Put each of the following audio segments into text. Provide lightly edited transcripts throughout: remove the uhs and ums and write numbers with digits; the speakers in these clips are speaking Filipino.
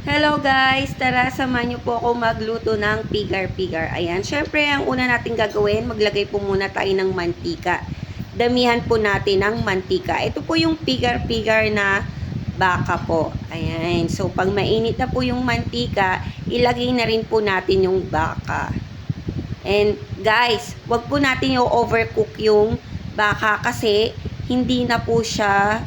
Hello guys! Tara, samahan niyo po ako magluto ng pigar-pigar. Ayan, syempre ang una natin gagawin, maglagay po muna tayo ng mantika. Damihan po natin ng mantika. Ito po yung pigar-pigar na baka po. Ayan, so pag mainit na po yung mantika, ilagay na rin po natin yung baka. And guys, wag po natin yung overcook yung baka kasi hindi na po siya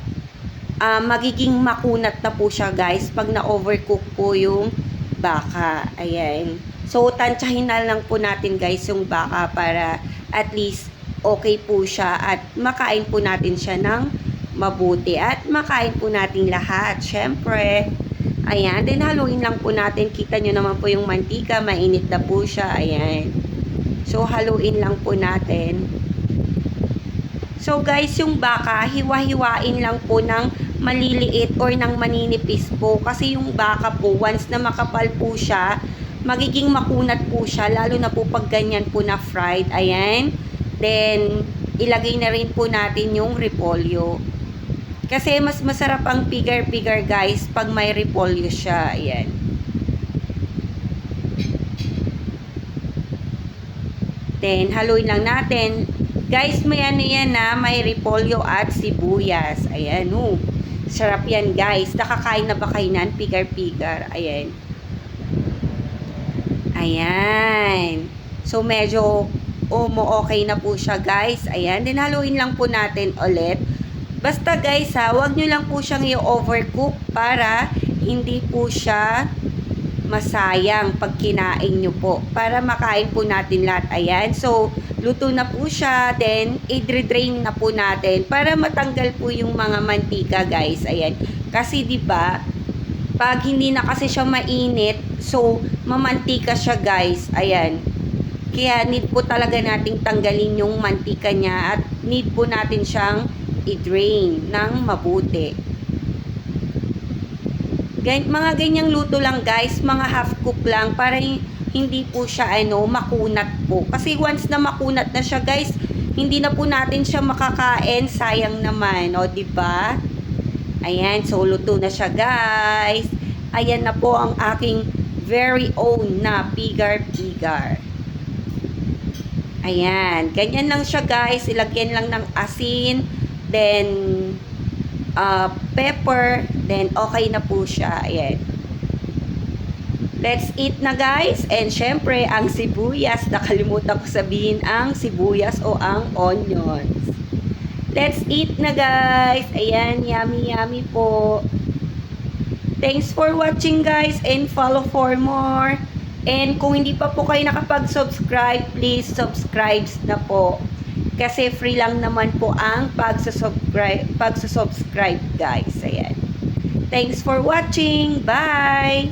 magiging makunat na po siya guys pag na-overcook po yung baka. Ayan. So, tansyahin na lang po natin guys yung baka para at least okay po siya at makain po natin siya ng mabuti at makain po natin lahat. Syempre. Ayan. Then, haluin lang po natin. Kita nyo naman po yung mantika. Mainit na po siya. Ayan. So, haluin lang po natin. So guys, yung baka, hiwa-hiwain lang po ng maliliit or ng maninipis po. Kasi yung baka po, once na makapal po siya, magiging makunat po siya. Lalo na po pag ganyan po na fried. Ayan. Then, ilagay na rin po natin yung repolyo. Kasi mas masarap ang pigar-pigar guys pag may repolyo siya. Ayan. Then, haluin lang natin. Guys, may ano yan na, may repolyo at sibuyas. Ayan, sarap yan guys. Nakakain na ba kayo nan? Pigar-pigar. Ayan. Ayan. So, medyo okay na po siya guys. Ayan. Then, haluin lang po natin ulit. Basta guys ha, wag nyo lang po siyang i-overcook para hindi po siya masayang pag kinain nyo po. Para makain po natin lahat. Ayan. So, luto na po siya. Then, i-drain na po natin para matanggal po yung mga mantika, guys. Ayan. Kasi, di ba pag hindi na kasi siya mainit, so, mamantika siya, guys. Ayan. Kaya, need po talaga nating tanggalin yung mantika niya at need po natin siyang i-drain ng mabuti. Mga ganyang luto lang guys, mga half cook lang para hindi po siya makunat po. Kasi once na makunat na siya guys, hindi na po natin siya makakain, sayang naman, o di ba? Ayan, so luto na siya guys. Ayan na po ang aking very own na pigar-pigar. Ayan, ganyan lang siya guys, ilagyan lang ng asin, then pepper, then okay na po siya. Ayan. Let's eat na guys. And syempre, ang sibuyas, nakalimutan ko sabihin ang sibuyas o ang onions. Let's eat na guys. Ayan, yummy yummy po. Thanks for watching guys and follow for more. And kung hindi pa po kayo nakapag-subscribe, please subscribe na po. Kasi free lang naman po ang pagsusubscribe guys. Ayan. Thanks for watching. Bye!